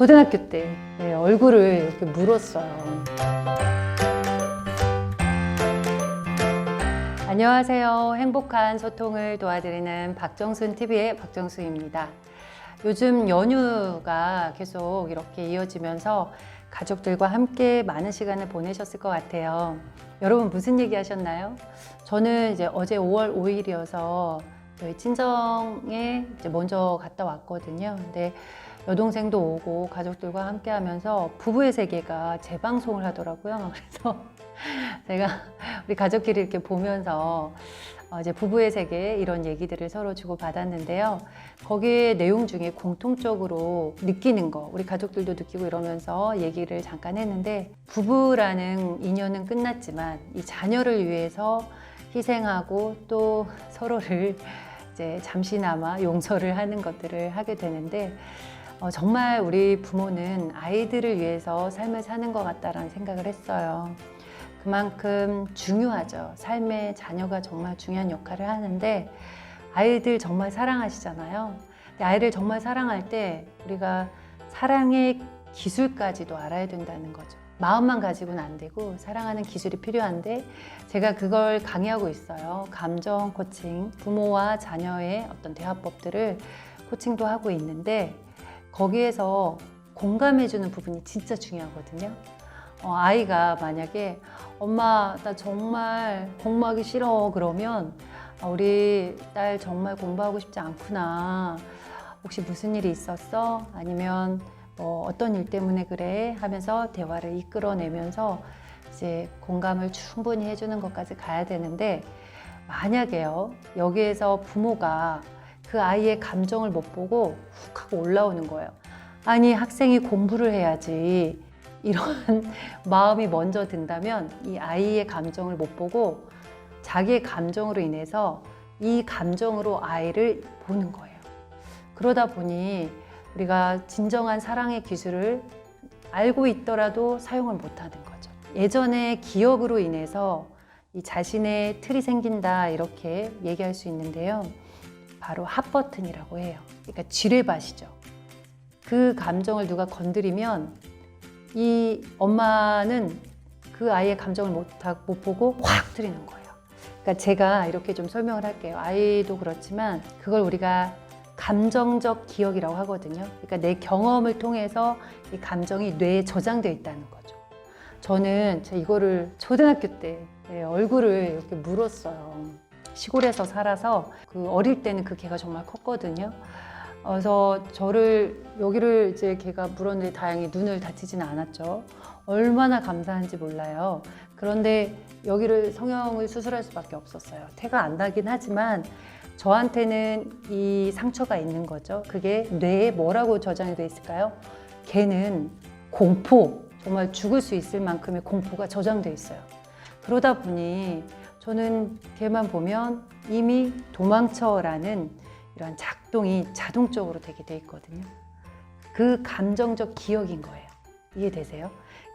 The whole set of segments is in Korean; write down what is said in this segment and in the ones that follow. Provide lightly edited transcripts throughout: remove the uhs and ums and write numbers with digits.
초등학교 때 얼굴을 이렇게 물었어요. 안녕하세요. 행복한 소통을 도와드리는 박정순 TV의 박정수입니다. 요즘 연휴가 계속 이렇게 이어지면서 가족들과 함께 많은 시간을 보내셨을 것 같아요. 여러분 무슨 얘기 하셨나요? 저는 이제 어제 5월 5일이어서 저희 친정에 이제 먼저 갔다 왔거든요. 근데 여동생도 오고 가족들과 함께 하면서 부부의 세계가 재방송을 하더라고요. 그래서 제가 우리 가족끼리 이렇게 보면서 이제 부부의 세계 이런 얘기들을 서로 주고받았는데요. 거기에 내용 중에 공통적으로 느끼는 거, 우리 가족들도 느끼고 이러면서 얘기를 잠깐 했는데, 부부라는 인연은 끝났지만 이 자녀를 위해서 희생하고 또 서로를 이제 잠시나마 용서를 하는 것들을 하게 되는데, 정말 우리 부모는 아이들을 위해서 삶을 사는 것 같다라는 생각을 했어요. 그만큼 중요하죠. 삶에 자녀가 정말 중요한 역할을 하는데, 아이들 정말 사랑하시잖아요. 근데 아이를 정말 사랑할 때 우리가 사랑의 기술까지도 알아야 된다는 거죠. 마음만 가지고는 안 되고 사랑하는 기술이 필요한데, 제가 그걸 강의하고 있어요. 감정 코칭, 부모와 자녀의 어떤 대화법들을 코칭도 하고 있는데, 거기에서 공감해주는 부분이 진짜 중요하거든요. 아이가 만약에 엄마 나 정말 공부하기 싫어 그러면 우리 딸 정말 공부하고 싶지 않구나, 혹시 무슨 일이 있었어? 아니면 뭐 어떤 일 때문에 그래? 하면서 대화를 이끌어내면서 이제 공감을 충분히 해주는 것까지 가야 되는데, 만약에요 여기에서 부모가 그 아이의 감정을 못 보고 훅 하고 올라오는 거예요. 아니 학생이 공부를 해야지, 이런 마음이 먼저 든다면 이 아이의 감정을 못 보고 자기의 감정으로 인해서 이 감정으로 아이를 보는 거예요. 그러다 보니 우리가 진정한 사랑의 기술을 알고 있더라도 사용을 못하는 거죠. 예전의 기억으로 인해서 이 자신의 틀이 생긴다 이렇게 얘기할 수 있는데요. 바로 핫버튼이라고 해요. 그러니까 지뢰밭이죠. 그 감정을 누가 건드리면 이 엄마는 그 아이의 감정을 못 보고 확 들이는 거예요. 그러니까 제가 이렇게 좀 설명을 할게요. 아이도 그렇지만 그걸 우리가 감정적 기억이라고 하거든요. 그러니까 내 경험을 통해서 이 감정이 뇌에 저장되어 있다는 거죠. 저는 이거를 초등학교 때 얼굴을 이렇게 물었어요. 시골에서 살아서 그 어릴 때는 그 개가 정말 컸거든요. 그래서 저를 여기를 이제 개가 물었는데 다행히 눈을 다치지는 않았죠. 얼마나 감사한지 몰라요. 그런데 여기를 성형을 수술할 수밖에 없었어요. 태가 안 나긴 하지만 저한테는 이 상처가 있는 거죠. 그게 뇌에 뭐라고 저장이 돼 있을까요? 개는 공포, 정말 죽을 수 있을 만큼의 공포가 저장돼 있어요. 그러다 보니 저는 걔만 보면 이미 도망쳐라는 이런 작동이 자동적으로 되게 돼 있거든요. 그 감정적 기억인 거예요. 이해되세요?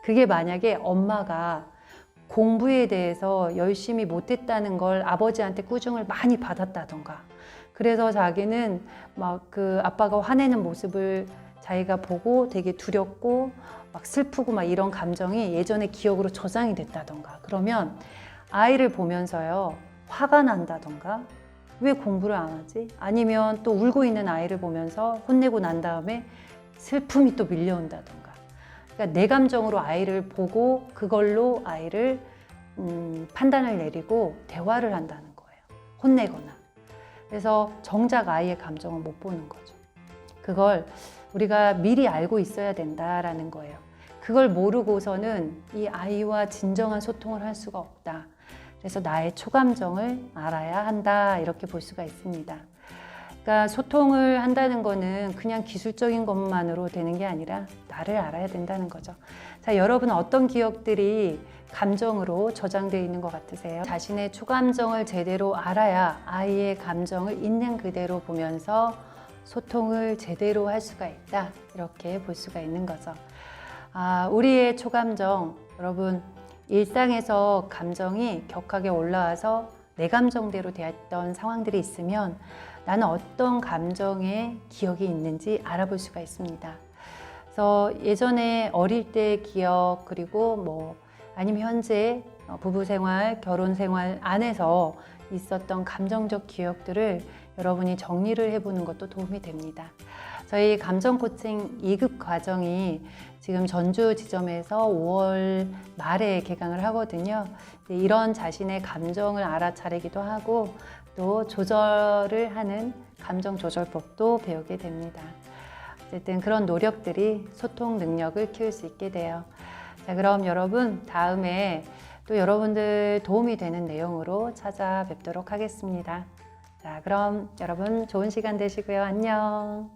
그게 만약에 엄마가 공부에 대해서 열심히 못했다는 걸 아버지한테 꾸중을 많이 받았다던가, 그래서 자기는 막 그 아빠가 화내는 모습을 자기가 보고 되게 두렵고 막 슬프고 막 이런 감정이 예전의 기억으로 저장이 됐다던가, 그러면 아이를 보면서요 화가 난다던가, 왜 공부를 안 하지? 아니면 또 울고 있는 아이를 보면서 혼내고 난 다음에 슬픔이 또 밀려온다던가. 그러니까 내 감정으로 아이를 보고 그걸로 아이를 판단을 내리고 대화를 한다는 거예요. 혼내거나. 그래서 정작 아이의 감정을 못 보는 거죠. 그걸 우리가 미리 알고 있어야 된다라는 거예요. 그걸 모르고서는 이 아이와 진정한 소통을 할 수가 없다. 그래서 나의 초감정을 알아야 한다, 이렇게 볼 수가 있습니다. 그러니까 소통을 한다는 거는 그냥 기술적인 것만으로 되는 게 아니라 나를 알아야 된다는 거죠. 자, 여러분은 어떤 기억들이 감정으로 저장되어 있는 것 같으세요? 자신의 초감정을 제대로 알아야 아이의 감정을 있는 그대로 보면서 소통을 제대로 할 수가 있다, 이렇게 볼 수가 있는 거죠. 우리의 초감정, 여러분 일상에서 감정이 격하게 올라와서 내 감정대로 되었던 상황들이 있으면 나는 어떤 감정의 기억이 있는지 알아볼 수가 있습니다. 그래서 예전에 어릴 때 기억 그리고 뭐 아니면 현재 부부 생활, 결혼 생활 안에서 있었던 감정적 기억들을 여러분이 정리를 해보는 것도 도움이 됩니다. 저희 감정 코칭 2급 과정이 지금 전주 지점에서 5월 말에 개강을 하거든요. 이런 자신의 감정을 알아차리기도 하고 또 조절을 하는 감정 조절법도 배우게 됩니다. 어쨌든 그런 노력들이 소통 능력을 키울 수 있게 돼요. 자, 그럼 여러분 다음에 또 여러분들 도움이 되는 내용으로 찾아뵙도록 하겠습니다. 자, 그럼 여러분 좋은 시간 되시고요. 안녕.